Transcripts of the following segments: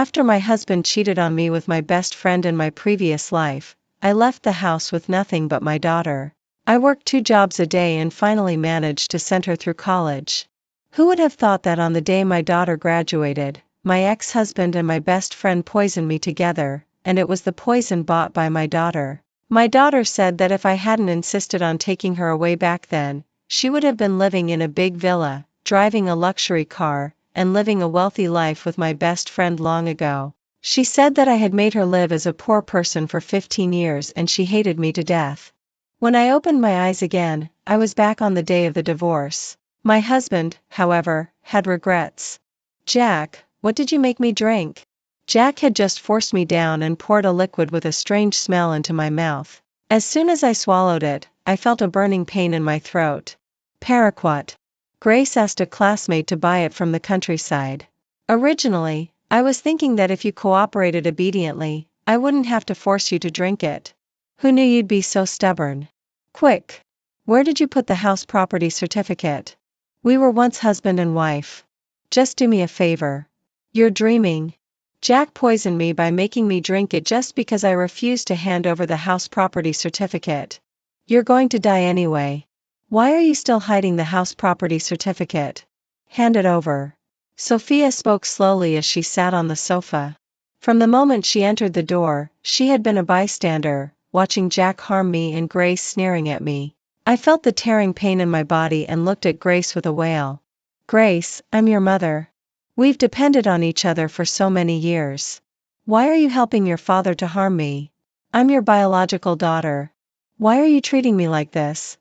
After my husband cheated on me with my best friend in my previous life, I left the house with nothing but my daughter. I worked 2 jobs a day and finally managed to send her through college. Who would have thought that on the day my daughter graduated, my ex-husband and my best friend poisoned me together, and it was the poison bought by my daughter. My daughter said that if I hadn't insisted on taking her away back then, she would have been living in a big villa, driving a luxury car, and living a wealthy life with my best friend long ago. She said that I had made her live as a poor person for 15 years and she hated me to death. When I opened my eyes again, I was back on the day of the divorce. My husband, however, had regrets. "Jack, what did you make me drink?" Jack had just forced me down and poured a liquid with a strange smell into my mouth. As soon as I swallowed it, I felt a burning pain in my throat. "Paraquat." Grace asked a classmate to buy it from the countryside. Originally, I was thinking that if you cooperated obediently, I wouldn't have to force you to drink it. Who knew you'd be so stubborn? Quick! Where did you put the house property certificate? We were once husband and wife. Just do me a favor. You're dreaming. Jack poisoned me by making me drink it just because I refused to hand over the house property certificate. You're going to die anyway. Why are you still hiding the house property certificate? Hand it over. Sophia spoke slowly as she sat on the sofa. From the moment she entered the door, she had been a bystander, watching Jack harm me and Grace sneering at me. I felt the tearing pain in my body and looked at Grace with a wail. "Grace, I'm your mother. We've depended on each other for so many years. Why are you helping your father to harm me? I'm your biological daughter. Why are you treating me like this?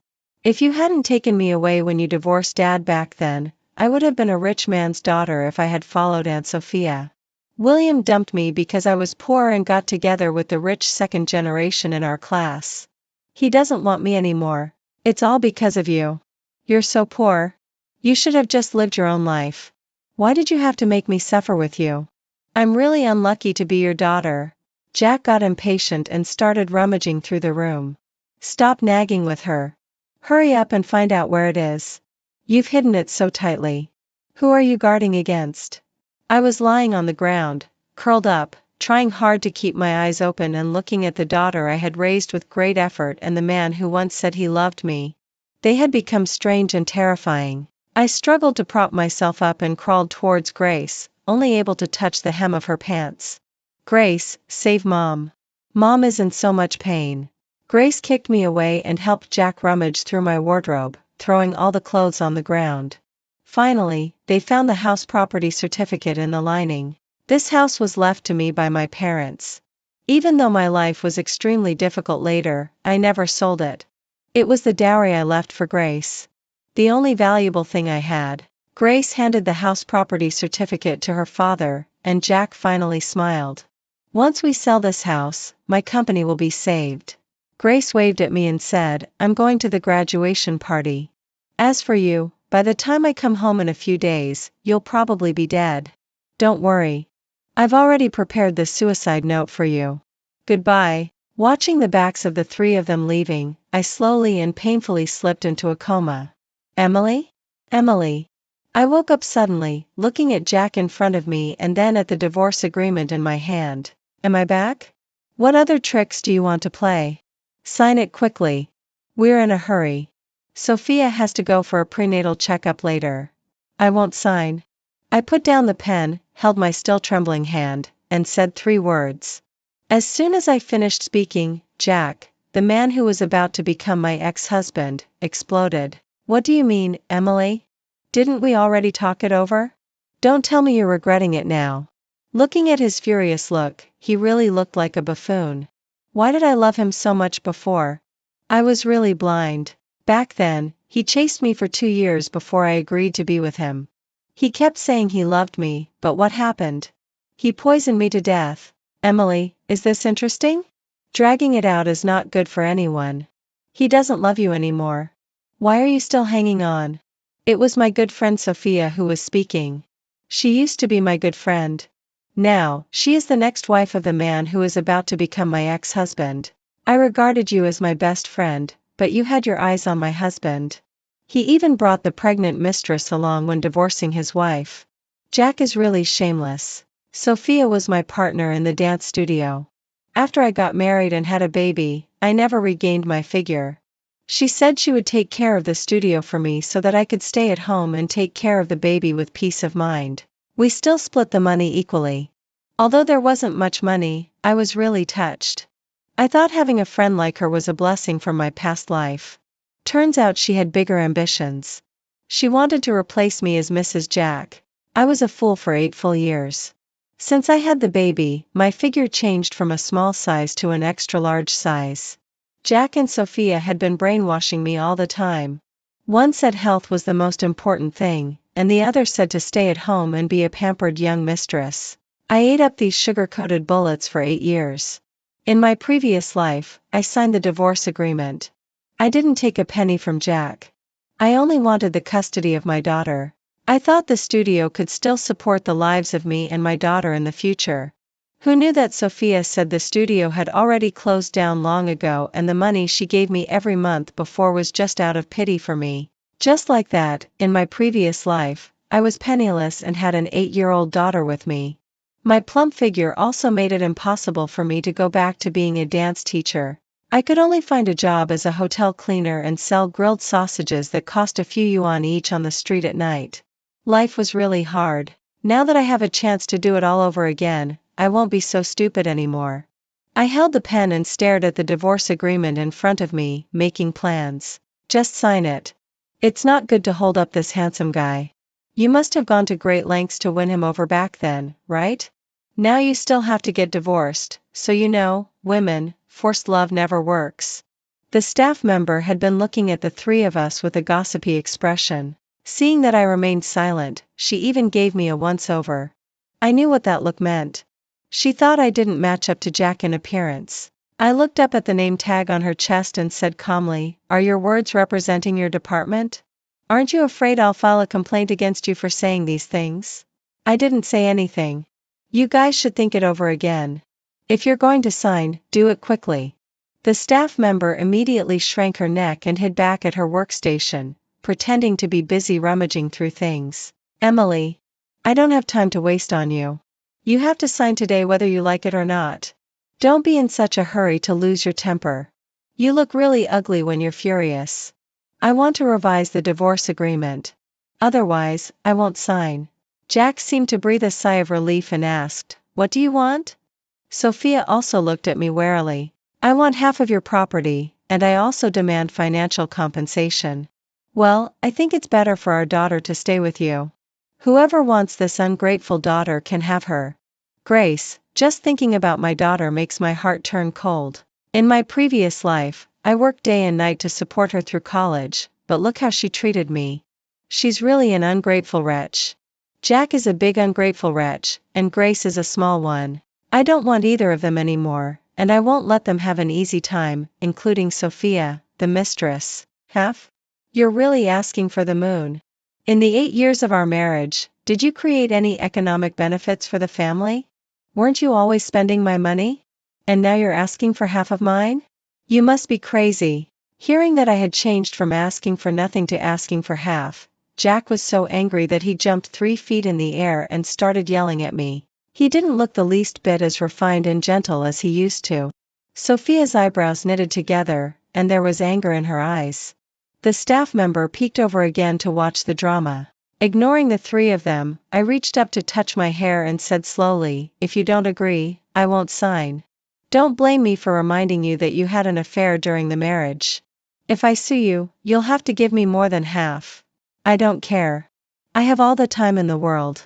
If you hadn't taken me away when you divorced Dad back then, I would have been a rich man's daughter if I had followed Aunt Sophia. William dumped me because I was poor and got together with the rich second generation in our class. He doesn't want me anymore. It's all because of you. You're so poor. You should have just lived your own life. Why did you have to make me suffer with you? I'm really unlucky to be your daughter." Jack got impatient and started rummaging through the room. "Stop nagging with her. Hurry up and find out where it is. You've hidden it so tightly. Who are you guarding against?" I was lying on the ground, curled up, trying hard to keep my eyes open and looking at the daughter I had raised with great effort and the man who once said he loved me. They had become strange and terrifying. I struggled to prop myself up and crawled towards Grace, only able to touch the hem of her pants. "Grace, save Mom. Mom is in so much pain." Grace kicked me away and helped Jack rummage through my wardrobe, throwing all the clothes on the ground. Finally, they found the house property certificate in the lining. This house was left to me by my parents. Even though my life was extremely difficult later, I never sold it. It was the dowry I left for Grace. The only valuable thing I had. Grace handed the house property certificate to her father, and Jack finally smiled. "Once we sell this house, my company will be saved." Grace waved at me and said, "I'm going to the graduation party. As for you, by the time I come home in a few days, you'll probably be dead. Don't worry. I've already prepared the suicide note for you. Goodbye." Watching the backs of the 3 of them leaving, I slowly and painfully slipped into a coma. Emily? Emily. I woke up suddenly, looking at Jack in front of me and then at the divorce agreement in my hand. Am I back? What other tricks do you want to play? Sign it quickly. We're in a hurry. Sophia has to go for a prenatal checkup later. I won't sign. I put down the pen, held my still trembling hand, and said 3 words. As soon as I finished speaking, Jack, the man who was about to become my ex-husband, exploded. "What do you mean, Emily? Didn't we already talk it over? Don't tell me you're regretting it now." Looking at his furious look, he really looked like a buffoon. Why did I love him so much before? I was really blind. Back then, he chased me for 2 years before I agreed to be with him. He kept saying he loved me, but what happened? He poisoned me to death. Emily, is this interesting? Dragging it out is not good for anyone. He doesn't love you anymore. Why are you still hanging on? It was my good friend Sophia who was speaking. She used to be my good friend. Now, she is the next wife of the man who is about to become my ex-husband. I regarded you as my best friend, but you had your eyes on my husband. He even brought the pregnant mistress along when divorcing his wife. Jack is really shameless. Sophia was my partner in the dance studio. After I got married and had a baby, I never regained my figure. She said she would take care of the studio for me so that I could stay at home and take care of the baby with peace of mind. We still split the money equally. Although there wasn't much money, I was really touched. I thought having a friend like her was a blessing from my past life. Turns out she had bigger ambitions. She wanted to replace me as Mrs. Jack. I was a fool for 8 full years. Since I had the baby, my figure changed from a small size to an extra large size. Jack and Sophia had been brainwashing me all the time. One said health was the most important thing, and the other said to stay at home and be a pampered young mistress. I ate up these sugar-coated bullets for 8 years. In my previous life, I signed the divorce agreement. I didn't take a penny from Jack. I only wanted the custody of my daughter. I thought the studio could still support the lives of me and my daughter in the future. Who knew that Sophia said the studio had already closed down long ago and the money she gave me every month before was just out of pity for me. Just like that, in my previous life, I was penniless and had an 8-year-old daughter with me. My plump figure also made it impossible for me to go back to being a dance teacher. I could only find a job as a hotel cleaner and sell grilled sausages that cost a few yuan each on the street at night. Life was really hard. Now that I have a chance to do it all over again, I won't be so stupid anymore. I held the pen and stared at the divorce agreement in front of me, making plans. Just sign it. It's not good to hold up this handsome guy. You must have gone to great lengths to win him over back then, right? Now you still have to get divorced, so you know, women, forced love never works. The staff member had been looking at the three of us with a gossipy expression. Seeing that I remained silent, she even gave me a once-over. I knew what that look meant. She thought I didn't match up to Jack in appearance. I looked up at the name tag on her chest and said calmly, "Are your words representing your department? Aren't you afraid I'll file a complaint against you for saying these things?" I didn't say anything. You guys should think it over again. If you're going to sign, do it quickly. The staff member immediately shrank her neck and hid back at her workstation, pretending to be busy rummaging through things. Emily, I don't have time to waste on you. You have to sign today whether you like it or not. Don't be in such a hurry to lose your temper. You look really ugly when you're furious. I want to revise the divorce agreement. Otherwise, I won't sign. Jack seemed to breathe a sigh of relief and asked, "What do you want?" Sophia also looked at me warily. "I want half of your property, and I also demand financial compensation." "Well, I think it's better for our daughter to stay with you. Whoever wants this ungrateful daughter can have her." Grace, just thinking about my daughter makes my heart turn cold. In my previous life, I worked day and night to support her through college, but look how she treated me. She's really an ungrateful wretch. Jack is a big ungrateful wretch, and Grace is a small one. I don't want either of them anymore, and I won't let them have an easy time, including Sophia, the mistress. Half? You're really asking for the moon. In the 8 years of our marriage, did you create any economic benefits for the family? Weren't you always spending my money? And now you're asking for half of mine? You must be crazy. Hearing that I had changed from asking for nothing to asking for half, Jack was so angry that he jumped 3 feet in the air and started yelling at me. He didn't look the least bit as refined and gentle as he used to. Sophia's eyebrows knitted together, and there was anger in her eyes. The staff member peeked over again to watch the drama. Ignoring the three of them, I reached up to touch my hair and said slowly, "If you don't agree, I won't sign. Don't blame me for reminding you that you had an affair during the marriage. If I sue you, you'll have to give me more than half. I don't care. I have all the time in the world.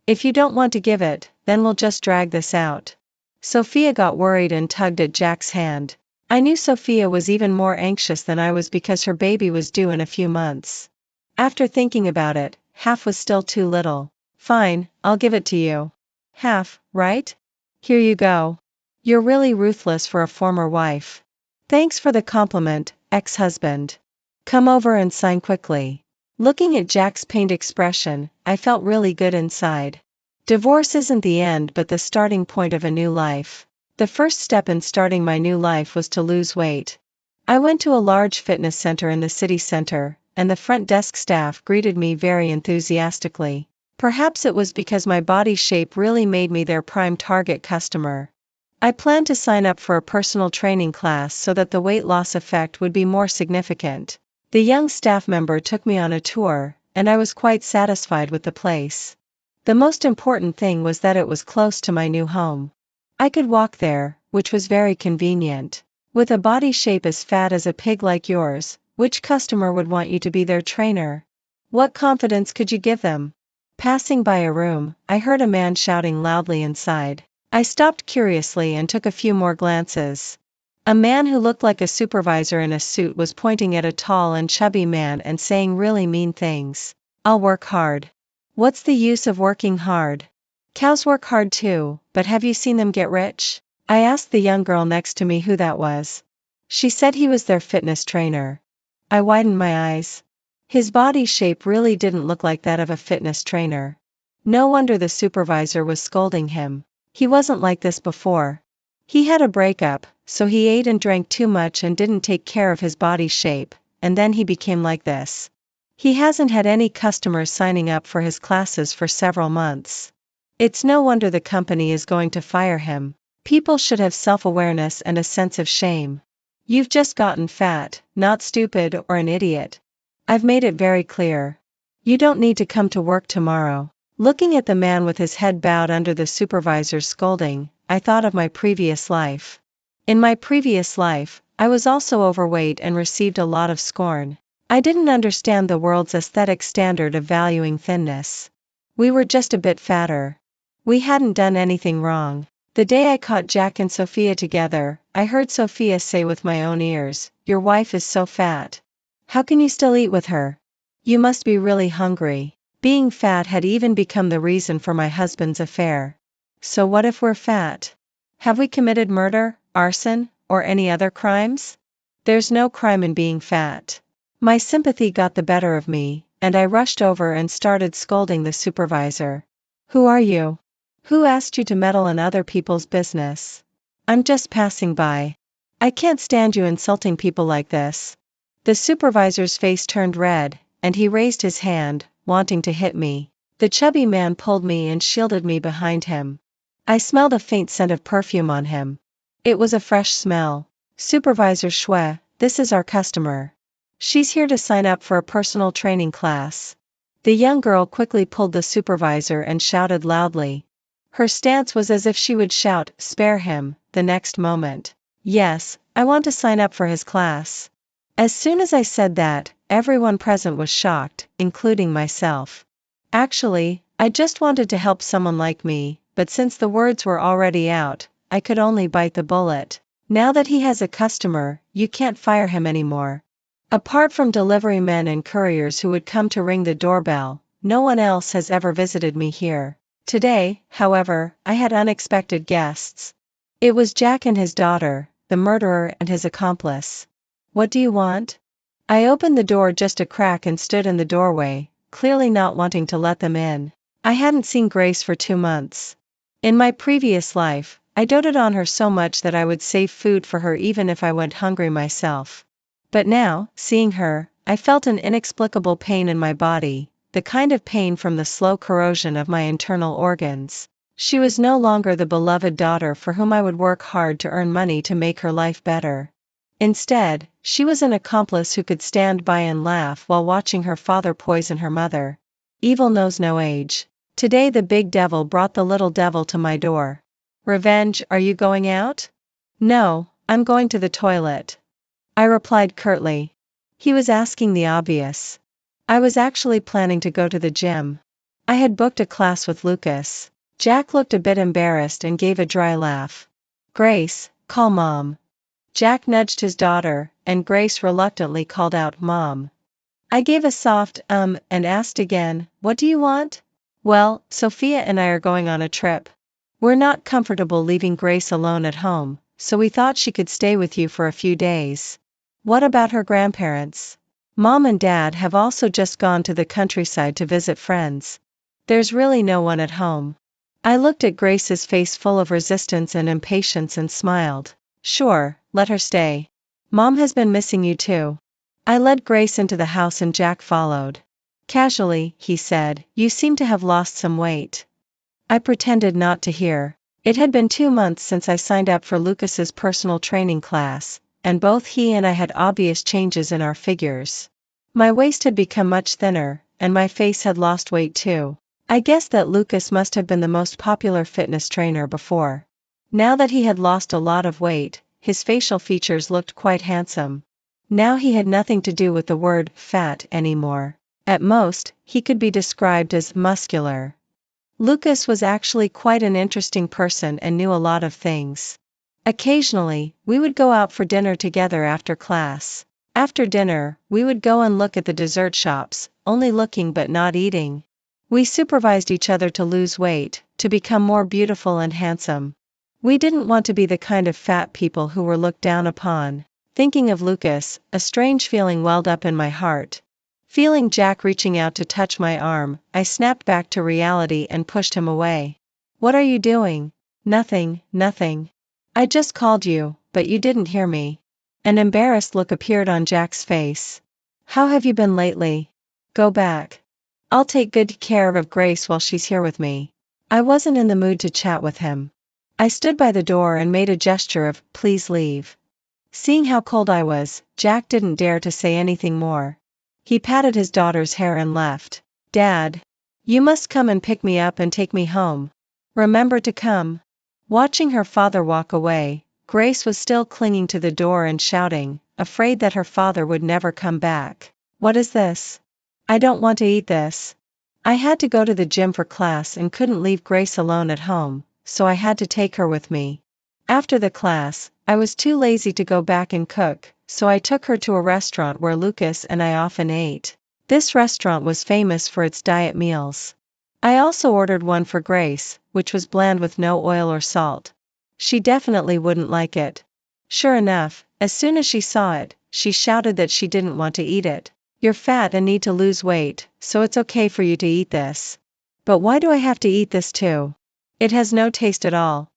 If you don't want to give it, then we'll just drag this out." Sophia got worried and tugged at Jack's hand. I knew Sophia was even more anxious than I was because her baby was due in a few months. After thinking about it, half was still too little. "Fine, I'll give it to you. Half, right? Here you go. You're really ruthless for a former wife. Thanks for the compliment, ex-husband. Come over and sign quickly." Looking at Jack's pained expression, I felt really good inside. Divorce isn't the end but the starting point of a new life. The first step in starting my new life was to lose weight. I went to a large fitness center in the city center, and the front desk staff greeted me very enthusiastically. Perhaps it was because my body shape really made me their prime target customer. I planned to sign up for a personal training class so that the weight loss effect would be more significant. The young staff member took me on a tour, and I was quite satisfied with the place. The most important thing was that it was close to my new home. I could walk there, which was very convenient. With a body shape as fat as a pig like yours, which customer would want you to be their trainer? What confidence could you give them? Passing by a room, I heard a man shouting loudly inside. I stopped curiously and took a few more glances. A man who looked like a supervisor in a suit was pointing at a tall and chubby man and saying really mean things. I'll work hard. What's the use of working hard? Cows work hard too, but have you seen them get rich? I asked the young girl next to me who that was. She said he was their fitness trainer. I widened my eyes. His body shape really didn't look like that of a fitness trainer. No wonder the supervisor was scolding him. He wasn't like this before. He had a breakup, so he ate and drank too much and didn't take care of his body shape, and then he became like this. He hasn't had any customers signing up for his classes for several months. It's no wonder the company is going to fire him. People should have self-awareness and a sense of shame. You've just gotten fat, not stupid or an idiot. I've made it very clear. You don't need to come to work tomorrow. Looking at the man with his head bowed under the supervisor's scolding, I thought of my previous life. In my previous life, I was also overweight and received a lot of scorn. I didn't understand the world's aesthetic standard of valuing thinness. We were just a bit fatter. We hadn't done anything wrong. The day I caught Jack and Sophia together, I heard Sophia say with my own ears, "Your wife is so fat. How can you still eat with her? You must be really hungry." Being fat had even become the reason for my husband's affair. So what if we're fat? Have we committed murder, arson, or any other crimes? There's no crime in being fat. My sympathy got the better of me, and I rushed over and started scolding the supervisor. Who are you? Who asked you to meddle in other people's business? I'm just passing by. I can't stand you insulting people like this. The supervisor's face turned red, and he raised his hand, wanting to hit me. The chubby man pulled me and shielded me behind him. I smelled a faint scent of perfume on him. It was a fresh smell. Supervisor Shwe, this is our customer. She's here to sign up for a personal training class. The young girl quickly pulled the supervisor and shouted loudly. Her stance was as if she would shout, "Spare him," the next moment. Yes, I want to sign up for his class. As soon as I said that, everyone present was shocked, including myself. Actually, I just wanted to help someone like me, but since the words were already out, I could only bite the bullet. Now that he has a customer, you can't fire him anymore. Apart from delivery men and couriers who would come to ring the doorbell, no one else has ever visited me here. Today, however, I had unexpected guests. It was Jack and his daughter, the murderer and his accomplice. What do you want? I opened the door just a crack and stood in the doorway, clearly not wanting to let them in. I hadn't seen Grace for 2 months. In my previous life, I doted on her so much that I would save food for her even if I went hungry myself. But now, seeing her, I felt an inexplicable pain in my body, the kind of pain from the slow corrosion of my internal organs. She was no longer the beloved daughter for whom I would work hard to earn money to make her life better. Instead, she was an accomplice who could stand by and laugh while watching her father poison her mother. Evil knows no age. Today the big devil brought the little devil to my door. Revenge, are you going out? No, I'm going to the toilet. I replied curtly. He was asking the obvious. I was actually planning to go to the gym. I had booked a class with Lucas. Jack looked a bit embarrassed and gave a dry laugh. Grace, call Mom. Jack nudged his daughter, and Grace reluctantly called out Mom. I gave a soft and asked again, what do you want? Well, Sophia and I are going on a trip. We're not comfortable leaving Grace alone at home, so we thought she could stay with you for a few days. What about her grandparents? Mom and Dad have also just gone to the countryside to visit friends. There's really no one at home. I looked at Grace's face full of resistance and impatience and smiled. Sure, let her stay. Mom has been missing you too. I led Grace into the house and Jack followed. Casually, he said, "You seem to have lost some weight." I pretended not to hear. It had been 2 months since I signed up for Lucas's personal training class, and both he and I had obvious changes in our figures. My waist had become much thinner, and my face had lost weight too. I guessed that Lucas must have been the most popular fitness trainer before. Now that he had lost a lot of weight, his facial features looked quite handsome. Now he had nothing to do with the word fat anymore. At most, he could be described as muscular. Lucas was actually quite an interesting person and knew a lot of things. Occasionally, we would go out for dinner together after class. After dinner, we would go and look at the dessert shops, only looking but not eating. We supervised each other to lose weight, to become more beautiful and handsome. We didn't want to be the kind of fat people who were looked down upon. Thinking of Lucas, a strange feeling welled up in my heart. Feeling Jack reaching out to touch my arm, I snapped back to reality and pushed him away. "What are you doing?" "Nothing, nothing. I just called you, but you didn't hear me." An embarrassed look appeared on Jack's face. "How have you been lately?" "Go back. I'll take good care of Grace while she's here with me." I wasn't in the mood to chat with him. I stood by the door and made a gesture of, "Please leave." Seeing how cold I was, Jack didn't dare to say anything more. He patted his daughter's hair and left. "Dad, you must come and pick me up and take me home. Remember to come." Watching her father walk away, Grace was still clinging to the door and shouting, afraid that her father would never come back. "What is this? I don't want to eat this." I had to go to the gym for class and couldn't leave Grace alone at home, so I had to take her with me. After the class, I was too lazy to go back and cook, so I took her to a restaurant where Lucas and I often ate. This restaurant was famous for its diet meals. I also ordered one for Grace, which was bland with no oil or salt. She definitely wouldn't like it. Sure enough, as soon as she saw it, she shouted that she didn't want to eat it. "You're fat and need to lose weight, so it's okay for you to eat this." "But why do I have to eat this too? It has no taste at all."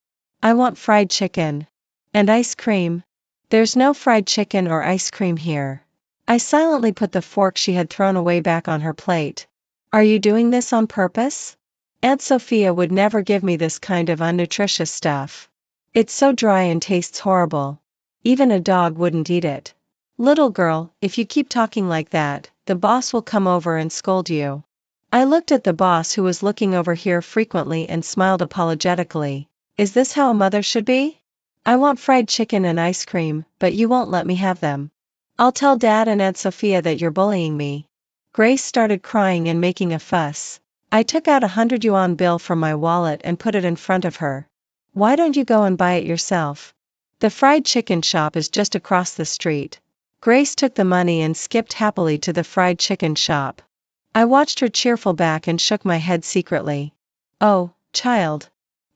"I want fried chicken." "And ice cream." "There's no fried chicken or ice cream here." I silently put the fork she had thrown away back on her plate. "Are you doing this on purpose? Aunt Sophia would never give me this kind of unnutritious stuff. It's so dry and tastes horrible. Even a dog wouldn't eat it." "Little girl, if you keep talking like that, the boss will come over and scold you." I looked at the boss, who was looking over here frequently, and smiled apologetically. "Is this how a mother should be? I want fried chicken and ice cream, but you won't let me have them. I'll tell Dad and Aunt Sophia that you're bullying me." Grace started crying and making a fuss. I took out a 100 yuan bill from my wallet and put it in front of her. "Why don't you go and buy it yourself? The fried chicken shop is just across the street." Grace took the money and skipped happily to the fried chicken shop. I watched her cheerful back and shook my head secretly. "Oh, child.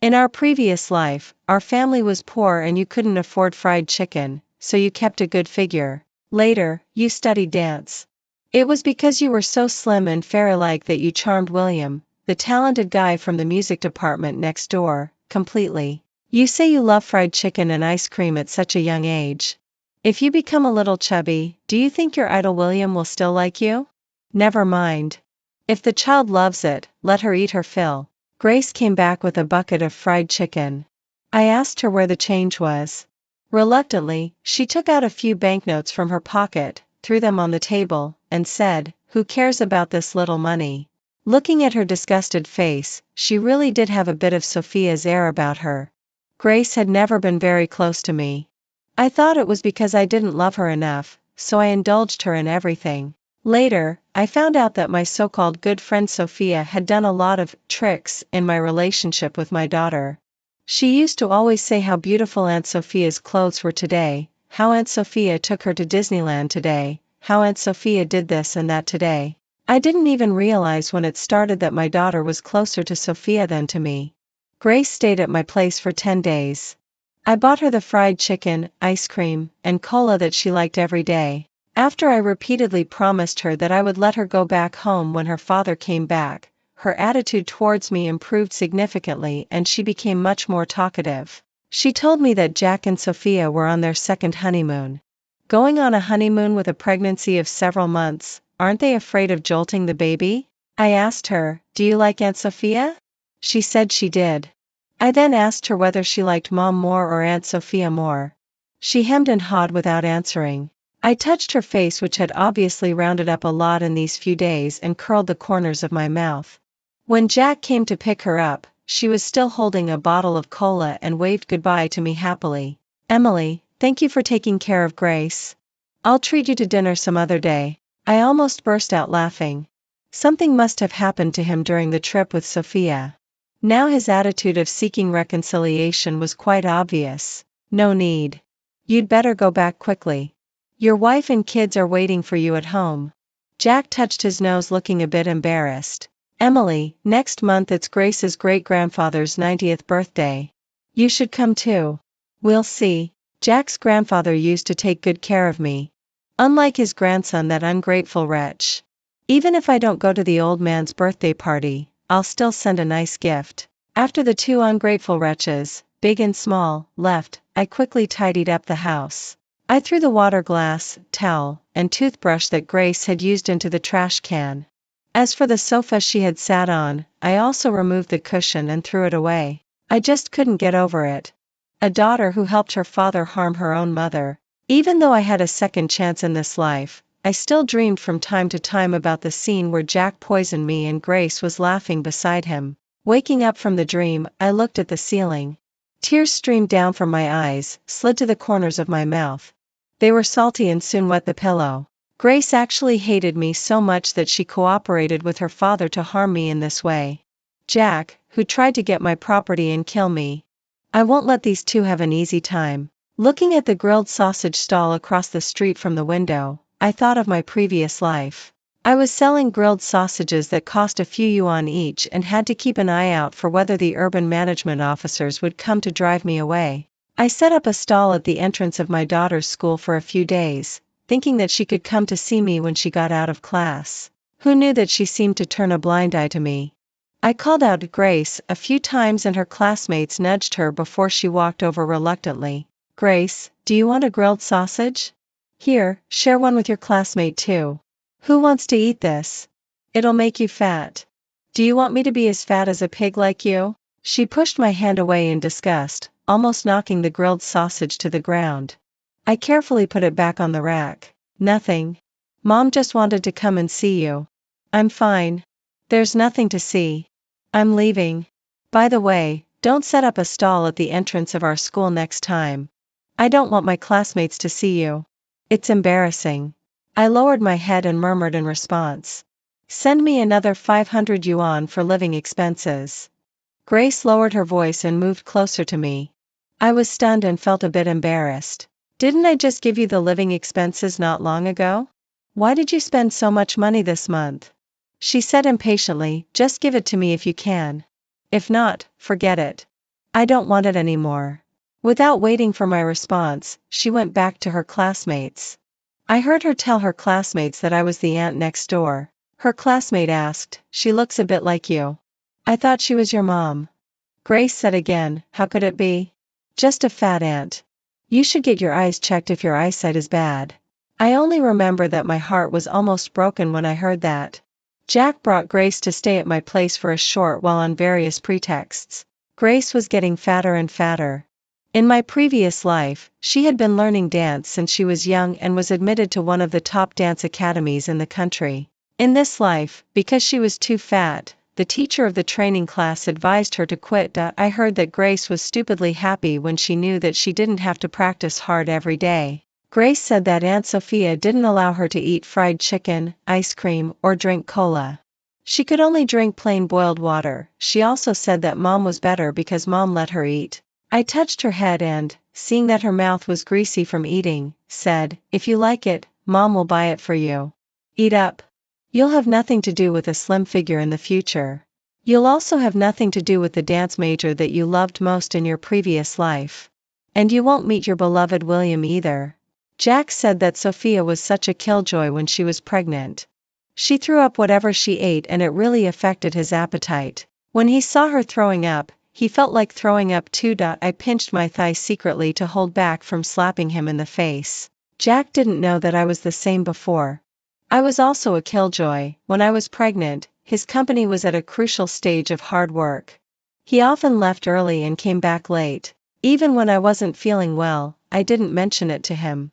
In our previous life, our family was poor and you couldn't afford fried chicken, so you kept a good figure. Later, you studied dance. It was because you were so slim and fairy-like that you charmed William, the talented guy from the music department next door, completely. You say you love fried chicken and ice cream at such a young age. If you become a little chubby, do you think your idol William will still like you? Never mind. If the child loves it, let her eat her fill." Grace came back with a bucket of fried chicken. I asked her where the change was. Reluctantly, she took out a few banknotes from her pocket, threw them on the table, and said, "Who cares about this little money?" Looking at her disgusted face, she really did have a bit of Sophia's air about her. Grace had never been very close to me. I thought it was because I didn't love her enough, so I indulged her in everything. Later, I found out that my so-called good friend Sophia had done a lot of tricks in my relationship with my daughter. She used to always say how beautiful Aunt Sophia's clothes were today, how Aunt Sophia took her to Disneyland today, how Aunt Sophia did this and that today. I didn't even realize when it started that my daughter was closer to Sophia than to me. Grace stayed at my place for 10 days. I bought her the fried chicken, ice cream, and cola that she liked every day. After I repeatedly promised her that I would let her go back home when her father came back, her attitude towards me improved significantly and she became much more talkative. She told me that Jack and Sophia were on their second honeymoon. Going on a honeymoon with a pregnancy of several months, aren't they afraid of jolting the baby? I asked her, do you like Aunt Sophia? She said she did. I then asked her whether she liked Mom more or Aunt Sophia more. She hemmed and hawed without answering. I touched her face, which had obviously rounded up a lot in these few days, and curled the corners of my mouth. When Jack came to pick her up, she was still holding a bottle of cola and waved goodbye to me happily. Emily, thank you for taking care of Grace. I'll treat you to dinner some other day. I almost burst out laughing. Something must have happened to him during the trip with Sophia. Now his attitude of seeking reconciliation was quite obvious. No need. You'd better go back quickly. Your wife and kids are waiting for you at home. Jack touched his nose, looking a bit embarrassed. Emily, next month it's Grace's great-grandfather's 90th birthday. You should come too. We'll see. Jack's grandfather used to take good care of me. Unlike his grandson, that ungrateful wretch. Even if I don't go to the old man's birthday party, I'll still send a nice gift. After the two ungrateful wretches, big and small, left, I quickly tidied up the house. I threw the water glass, towel, and toothbrush that Grace had used into the trash can. As for the sofa she had sat on, I also removed the cushion and threw it away. I just couldn't get over it. A daughter who helped her father harm her own mother. Even though I had a second chance in this life, I still dreamed from time to time about the scene where Jack poisoned me and Grace was laughing beside him. Waking up from the dream, I looked at the ceiling. Tears streamed down from my eyes, slid to the corners of my mouth. They were salty and soon wet the pillow. Grace actually hated me so much that she cooperated with her father to harm me in this way. Jack, who tried to get my property and kill me. I won't let these two have an easy time. Looking at the grilled sausage stall across the street from the window, I thought of my previous life. I was selling grilled sausages that cost a few yuan each and had to keep an eye out for whether the urban management officers would come to drive me away. I set up a stall at the entrance of my daughter's school for a few days, thinking that she could come to see me when she got out of class. Who knew that she seemed to turn a blind eye to me? I called out Grace a few times and her classmates nudged her before she walked over reluctantly. Grace, do you want a grilled sausage? Here, share one with your classmate too. Who wants to eat this? It'll make you fat. Do you want me to be as fat as a pig like you? She pushed my hand away in disgust, almost knocking the grilled sausage to the ground. I carefully put it back on the rack. Nothing. Mom just wanted to come and see you. I'm fine. There's nothing to see. I'm leaving. By the way, don't set up a stall at the entrance of our school next time. I don't want my classmates to see you. It's embarrassing. I lowered my head and murmured in response. Send me another 500 yuan for living expenses. Grace lowered her voice and moved closer to me. I was stunned and felt a bit embarrassed. Didn't I just give you the living expenses not long ago? Why did you spend so much money this month? She said impatiently, just give it to me if you can. If not, forget it. I don't want it anymore. Without waiting for my response, she went back to her classmates. I heard her tell her classmates that I was the aunt next door. Her classmate asked, she looks a bit like you. I thought she was your mom. Grace said again, how could it be? Just a fat aunt. You should get your eyes checked if your eyesight is bad. I only remember that my heart was almost broken when I heard that. Jack brought Grace to stay at my place for a short while on various pretexts. Grace was getting fatter and fatter. In my previous life, she had been learning dance since she was young and was admitted to one of the top dance academies in the country. In this life, because she was too fat, the teacher of the training class advised her to quit. I heard that Grace was stupidly happy when she knew that she didn't have to practice hard every day. Grace said that Aunt Sophia didn't allow her to eat fried chicken, ice cream, or drink cola. She could only drink plain boiled water. She also said that Mom was better because Mom let her eat. I touched her head and, seeing that her mouth was greasy from eating, said, if you like it, Mom will buy it for you. Eat up. You'll have nothing to do with a slim figure in the future. You'll also have nothing to do with the dance major that you loved most in your previous life. And you won't meet your beloved William either. Jack said that Sophia was such a killjoy when she was pregnant. She threw up whatever she ate and it really affected his appetite. When he saw her throwing up, he felt like throwing up too. I pinched my thigh secretly to hold back from slapping him in the face. Jack didn't know that I was the same before. I was also a killjoy. When I was pregnant, his company was at a crucial stage of hard work. He often left early and came back late. Even when I wasn't feeling well, I didn't mention it to him.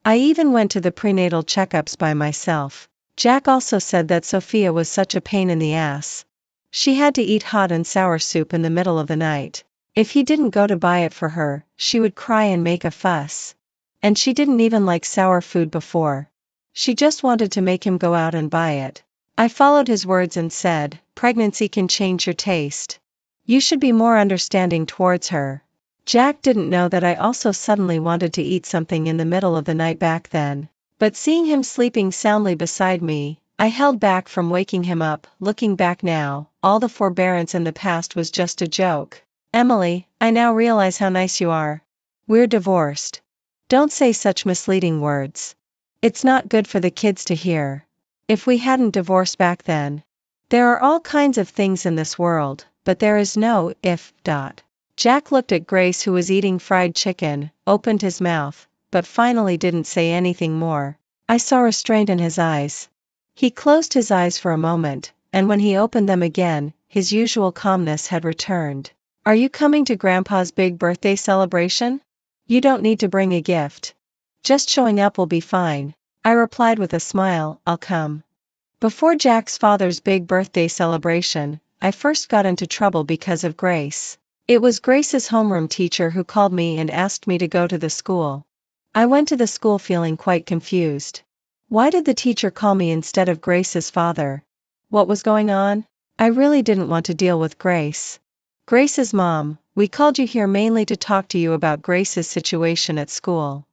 I even went to the prenatal checkups by myself. Jack also said that Sophia was such a pain in the ass. She had to eat hot and sour soup in the middle of the night. If he didn't go to buy it for her, she would cry and make a fuss. And she didn't even like sour food before. She just wanted to make him go out and buy it. I followed his words and said, "Pregnancy can change your taste. You should be more understanding towards her." Jack didn't know that I also suddenly wanted to eat something in the middle of the night back then. But seeing him sleeping soundly beside me, I held back from waking him up. Looking back now, all the forbearance in the past was just a joke. "Emily, I now realize how nice you are. We're divorced. Don't say such misleading words. It's not good for the kids to hear. If we hadn't divorced back then. There are all kinds of things in this world, but there is no if. Jack looked at Grace, who was eating fried chicken, opened his mouth, but finally didn't say anything more. I saw restraint in his eyes. He closed his eyes for a moment, and when he opened them again, his usual calmness had returned. "Are you coming to Grandpa's big birthday celebration? You don't need to bring a gift. Just showing up will be fine," I replied with a smile. "I'll come." Before Jack's father's big birthday celebration, I first got into trouble because of Grace. It was Grace's homeroom teacher who called me and asked me to go to the school. I went to the school feeling quite confused. Why did the teacher call me instead of Grace's father? What was going on? I really didn't want to deal with Grace. "Grace's mom, we called you here mainly to talk to you about Grace's situation at school."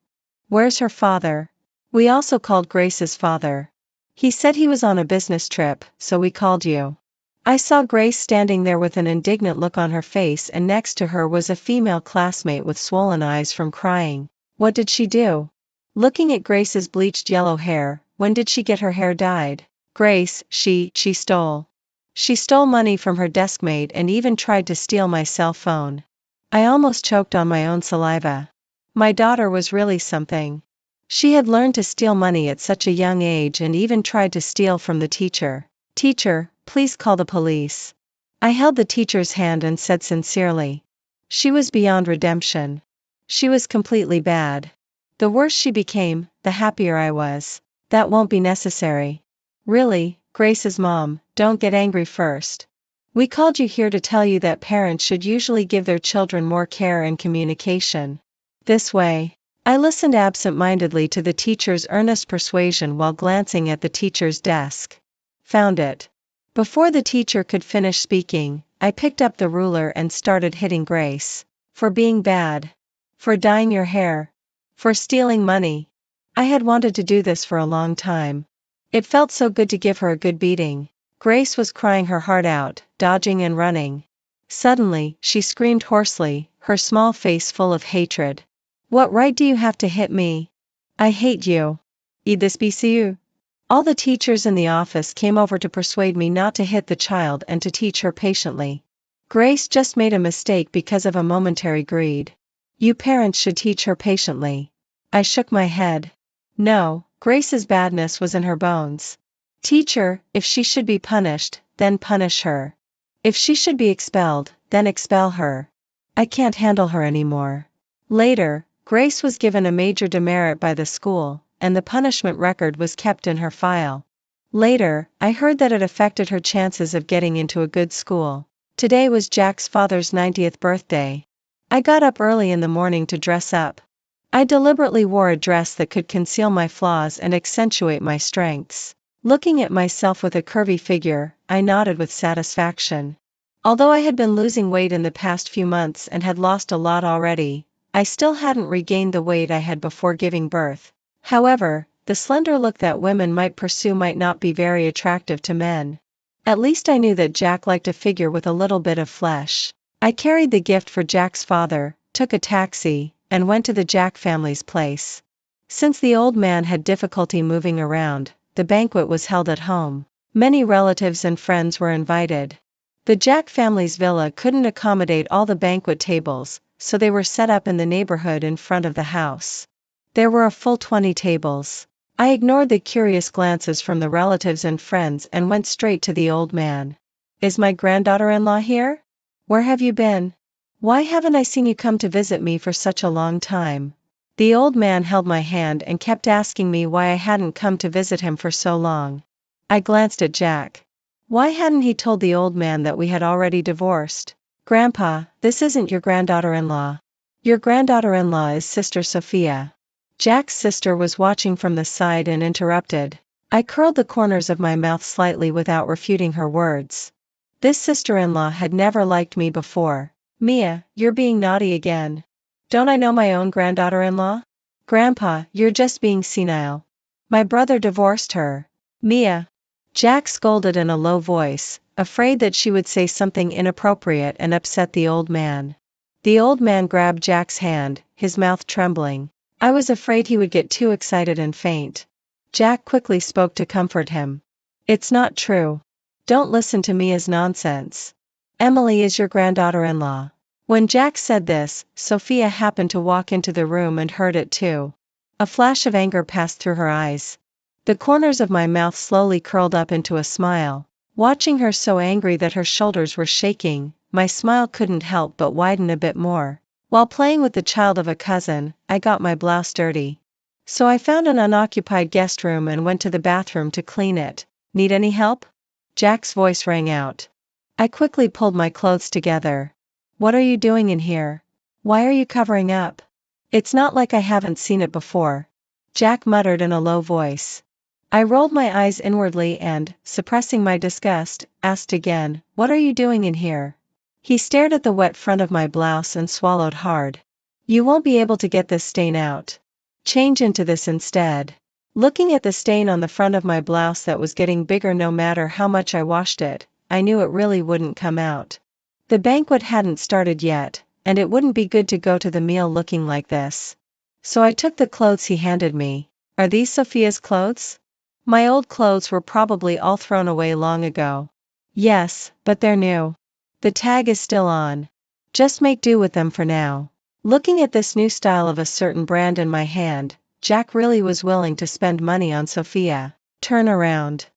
"Where's her father?" "We also called Grace's father. He said he was on a business trip, so we called you." I saw Grace standing there with an indignant look on her face, and next to her was a female classmate with swollen eyes from crying. What did she do? Looking at Grace's bleached yellow hair, when did she get her hair dyed? Grace, she stole. She stole money from her deskmate and even tried to steal my cell phone. I almost choked on my own saliva. My daughter was really something. She had learned to steal money at such a young age and even tried to steal from the teacher. "Teacher, please call the police." I held the teacher's hand and said sincerely. She was beyond redemption. She was completely bad. The worse she became, the happier I was. "That won't be necessary." "Really, Grace's mom, don't get angry first. We called you here to tell you that parents should usually give their children more care and communication. This way." I listened absent-mindedly to the teacher's earnest persuasion while glancing at the teacher's desk. "Found it." Before the teacher could finish speaking, I picked up the ruler and started hitting Grace. "For being bad. For dyeing your hair. For stealing money." I had wanted to do this for a long time. It felt so good to give her a good beating. Grace was crying her heart out, dodging and running. Suddenly, she screamed hoarsely, her small face full of hatred. "What right do you have to hit me? I hate you. This BCU." All the teachers in the office came over to persuade me not to hit the child and to teach her patiently. Grace just made a mistake because of a momentary greed. You parents should teach her patiently. I shook my head. No, Grace's badness was in her bones. Teacher, if she should be punished, then punish her. If she should be expelled, then expel her. I can't handle her anymore. Later, Grace was given a major demerit by the school, and the punishment record was kept in her file. Later, I heard that it affected her chances of getting into a good school. Today was Jack's father's 90th birthday. I got up early in the morning to dress up. I deliberately wore a dress that could conceal my flaws and accentuate my strengths. Looking at myself with a curvy figure, I nodded with satisfaction. Although I had been losing weight in the past few months and had lost a lot already, I still hadn't regained the weight I had before giving birth. However, the slender look that women might pursue might not be very attractive to men. At least I knew that Jack liked a figure with a little bit of flesh. I carried the gift for Jack's father, took a taxi, and went to the Jack family's place. Since the old man had difficulty moving around, the banquet was held at home. Many relatives and friends were invited. The Jack family's villa couldn't accommodate all the banquet tables, so they were set up in the neighborhood in front of the house. There were a full 20 tables. I ignored the curious glances from the relatives and friends and went straight to the old man. Is my granddaughter-in-law here? Where have you been? Why haven't I seen you come to visit me for such a long time? The old man held my hand and kept asking me why I hadn't come to visit him for so long. I glanced at Jack. Why hadn't he told the old man that we had already divorced? Grandpa, this isn't your granddaughter-in-law. Your granddaughter-in-law is Sister Sophia. Jack's sister was watching from the side and interrupted. I curled the corners of my mouth slightly without refuting her words. This sister-in-law had never liked me before. Mia, you're being naughty again. Don't I know my own granddaughter-in-law? Grandpa, you're just being senile. My brother divorced her. Mia. Jack scolded in a low voice, afraid that she would say something inappropriate and upset the old man. The old man grabbed Jack's hand, his mouth trembling. I was afraid he would get too excited and faint. Jack quickly spoke to comfort him. It's not true. Don't listen to Mia's nonsense. Emily is your granddaughter-in-law. When Jack said this, Sophia happened to walk into the room and heard it too. A flash of anger passed through her eyes. The corners of my mouth slowly curled up into a smile. Watching her so angry that her shoulders were shaking, my smile couldn't help but widen a bit more. While playing with the child of a cousin, I got my blouse dirty. So I found an unoccupied guest room and went to the bathroom to clean it. Need any help? Jack's voice rang out. I quickly pulled my clothes together. What are you doing in here? Why are you covering up? It's not like I haven't seen it before. Jack muttered in a low voice. I rolled my eyes inwardly and, suppressing my disgust, asked again, what are you doing in here? He stared at the wet front of my blouse and swallowed hard. You won't be able to get this stain out. Change into this instead. Looking at the stain on the front of my blouse that was getting bigger no matter how much I washed it, I knew it really wouldn't come out. The banquet hadn't started yet, and it wouldn't be good to go to the meal looking like this. So I took the clothes he handed me. Are these Sophia's clothes? My old clothes were probably all thrown away long ago. Yes, but they're new. The tag is still on. Just make do with them for now. Looking at this new style of a certain brand in my hand, Jack really was willing to spend money on Sophia. Turn around.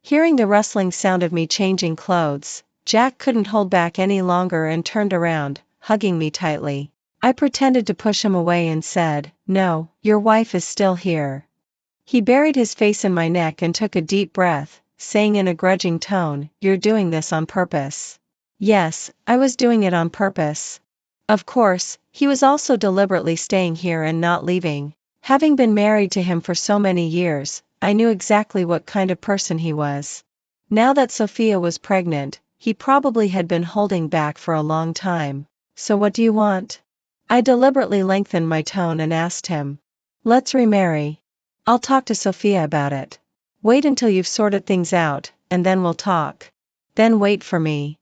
Hearing the rustling sound of me changing clothes, Jack couldn't hold back any longer and turned around, hugging me tightly. I pretended to push him away and said, no, your wife is still here. He buried his face in my neck and took a deep breath, saying in a grudging tone, you're doing this on purpose. Yes, I was doing it on purpose. Of course, he was also deliberately staying here and not leaving. Having been married to him for so many years, I knew exactly what kind of person he was. Now that Sophia was pregnant, he probably had been holding back for a long time. So what do you want? I deliberately lengthened my tone and asked him. Let's remarry. I'll talk to Sophia about it. Wait until you've sorted things out, and then we'll talk. Then wait for me.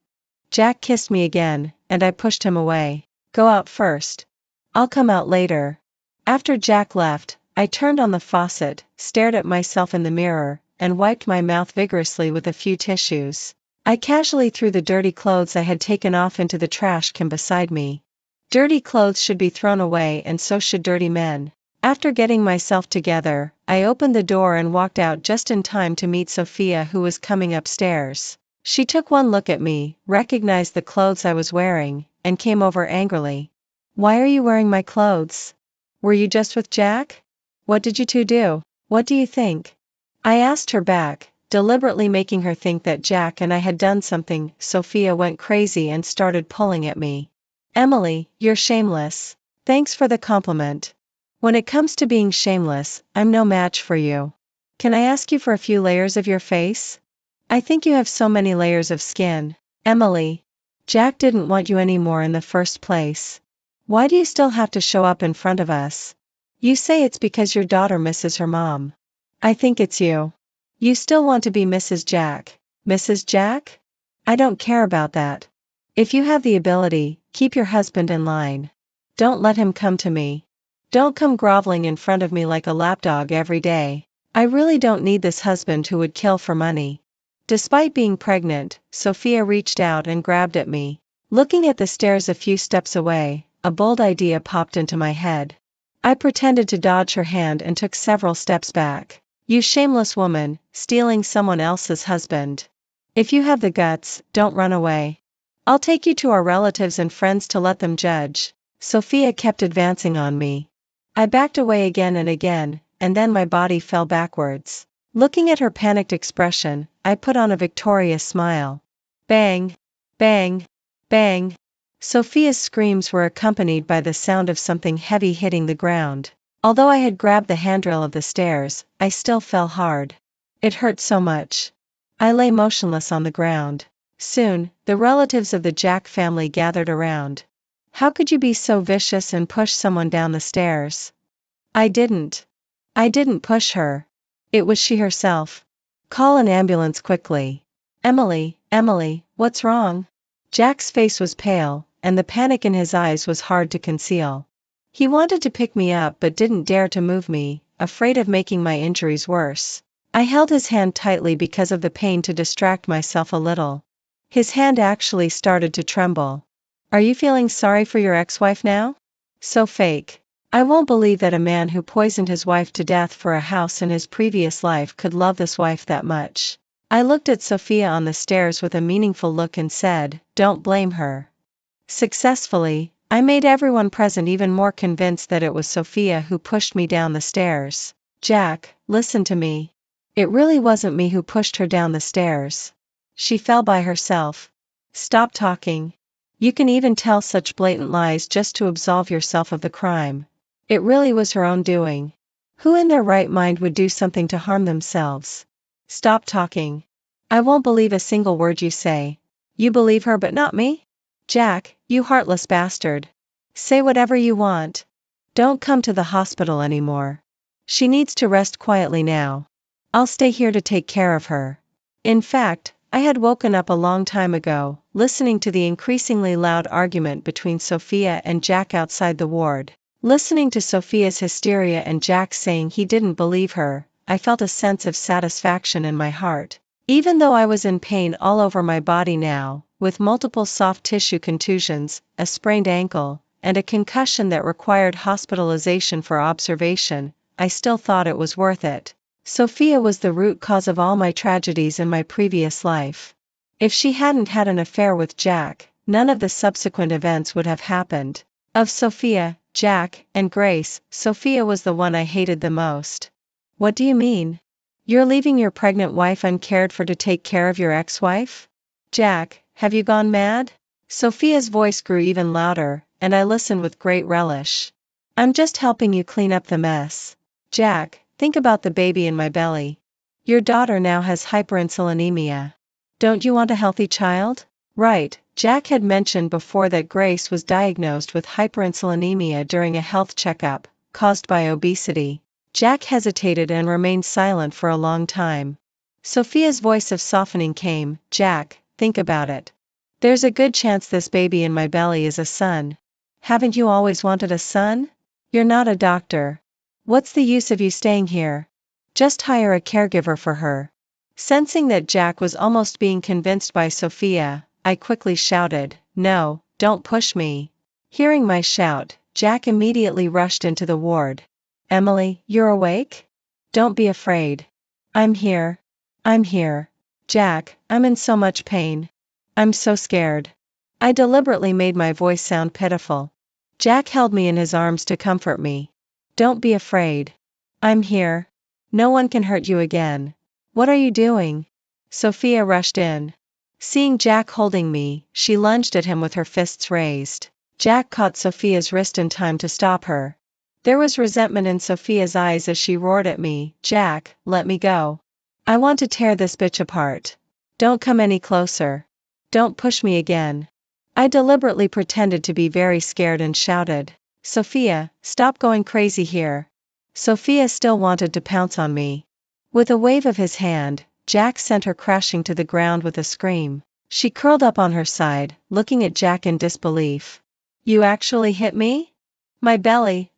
Jack kissed me again, and I pushed him away. Go out first. I'll come out later. After Jack left, I turned on the faucet, stared at myself in the mirror, and wiped my mouth vigorously with a few tissues. I casually threw the dirty clothes I had taken off into the trash can beside me. Dirty clothes should be thrown away and so should dirty men. After getting myself together, I opened the door and walked out just in time to meet Sophia, who was coming upstairs. She took one look at me, recognized the clothes I was wearing, and came over angrily. Why are you wearing my clothes? Were you just with Jack? What did you two do? What do you think? I asked her back, deliberately making her think that Jack and I had done something. Sophia went crazy and started pulling at me. Emily, you're shameless. Thanks for the compliment. When it comes to being shameless, I'm no match for you. Can I ask you for a few layers of your face? I think you have so many layers of skin. Emily. Jack didn't want you anymore in the first place. Why do you still have to show up in front of us? You say it's because your daughter misses her mom. I think it's you. You still want to be Mrs. Jack. Mrs. Jack? I don't care about that. If you have the ability, keep your husband in line. Don't let him come to me. Don't come groveling in front of me like a lapdog every day. I really don't need this husband who would kill for money. Despite being pregnant, Sophia reached out and grabbed at me. Looking at the stairs a few steps away, a bold idea popped into my head. I pretended to dodge her hand and took several steps back. You shameless woman, stealing someone else's husband. If you have the guts, don't run away. I'll take you to our relatives and friends to let them judge. Sophia kept advancing on me. I backed away again, and then my body fell backwards. Looking at her panicked expression, I put on a victorious smile. Bang! Bang! Bang! Sophia's screams were accompanied by the sound of something heavy hitting the ground. Although I had grabbed the handrail of the stairs, I still fell hard. It hurt so much. I lay motionless on the ground. Soon, the relatives of the Jack family gathered around. How could you be so vicious and push someone down the stairs? I didn't push her. It was she herself. Call an ambulance quickly. Emily, what's wrong? Jack's face was pale, and the panic in his eyes was hard to conceal. He wanted to pick me up but didn't dare to move me, afraid of making my injuries worse. I held his hand tightly because of the pain to distract myself a little. His hand actually started to tremble. Are you feeling sorry for your ex-wife now? So fake. I won't believe that a man who poisoned his wife to death for a house in his previous life could love this wife that much. I looked at Sophia on the stairs with a meaningful look and said, don't blame her. Successfully, I made everyone present even more convinced that it was Sophia who pushed me down the stairs. Jack, listen to me. It really wasn't me who pushed her down the stairs. She fell by herself. Stop talking. You can even tell such blatant lies just to absolve yourself of the crime. It really was her own doing. Who in their right mind would do something to harm themselves? Stop talking. I won't believe a single word you say. You believe her but not me? Jack, you heartless bastard. Say whatever you want. Don't come to the hospital anymore. She needs to rest quietly now. I'll stay here to take care of her. In fact, I had woken up a long time ago, listening to the increasingly loud argument between Sophia and Jack outside the ward. Listening to Sophia's hysteria and Jack saying he didn't believe her, I felt a sense of satisfaction in my heart. Even though I was in pain all over my body now, with multiple soft tissue contusions, a sprained ankle, and a concussion that required hospitalization for observation, I still thought it was worth it. Sophia was the root cause of all my tragedies in my previous life. If she hadn't had an affair with Jack, none of the subsequent events would have happened. Of Sophia, Jack, and Grace, Sophia was the one I hated the most. What do you mean? You're leaving your pregnant wife uncared for to take care of your ex-wife? Jack, have you gone mad? Sophia's voice grew even louder, and I listened with great relish. I'm just helping you clean up the mess. Jack, think about the baby in my belly. Your daughter now has hyperinsulinemia. Don't you want a healthy child? Right, Jack had mentioned before that Grace was diagnosed with hyperinsulinemia during a health checkup, caused by obesity. Jack hesitated and remained silent for a long time. Sophia's voice of softening came, Jack, think about it. There's a good chance this baby in my belly is a son. Haven't you always wanted a son? You're not a doctor. What's the use of you staying here? Just hire a caregiver for her. Sensing that Jack was almost being convinced by Sophia, I quickly shouted, no, don't push me. Hearing my shout, Jack immediately rushed into the ward. Emily, you're awake? Don't be afraid. I'm here. Jack, I'm in so much pain. I'm so scared. I deliberately made my voice sound pitiful. Jack held me in his arms to comfort me. Don't be afraid. I'm here. No one can hurt you again. What are you doing? Sophia rushed in. Seeing Jack holding me, she lunged at him with her fists raised. Jack caught Sophia's wrist in time to stop her. There was resentment in Sophia's eyes as she roared at me, Jack, let me go. I want to tear this bitch apart. Don't come any closer. Don't push me again. I deliberately pretended to be very scared and shouted, Sophia, stop going crazy here. Sophia still wanted to pounce on me. With a wave of his hand, Jack sent her crashing to the ground with a scream. She curled up on her side, looking at Jack in disbelief. You actually hit me? My belly,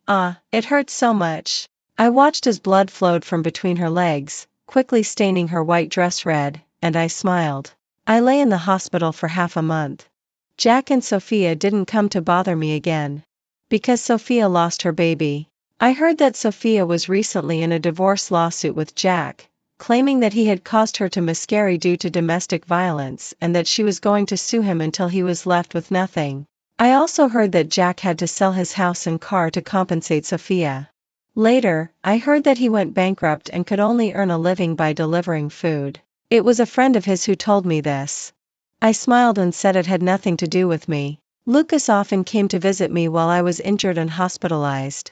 it hurt so much. I watched as blood flowed from between her legs, quickly staining her white dress red, and I smiled. I lay in the hospital for half a month. Jack and Sophia didn't come to bother me again. Because Sophia lost her baby. I heard that Sophia was recently in a divorce lawsuit with Jack, claiming that he had caused her to miscarry due to domestic violence and that she was going to sue him until he was left with nothing. I also heard that Jack had to sell his house and car to compensate Sophia. Later, I heard that he went bankrupt and could only earn a living by delivering food. It was a friend of his who told me this. I smiled and said it had nothing to do with me. Lucas often came to visit me while I was injured and hospitalized.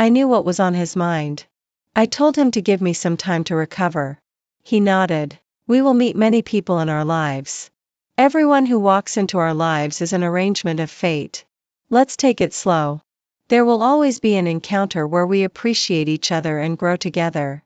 I knew what was on his mind. I told him to give me some time to recover. He nodded. We will meet many people in our lives. Everyone who walks into our lives is an arrangement of fate. Let's take it slow. There will always be an encounter where we appreciate each other and grow together.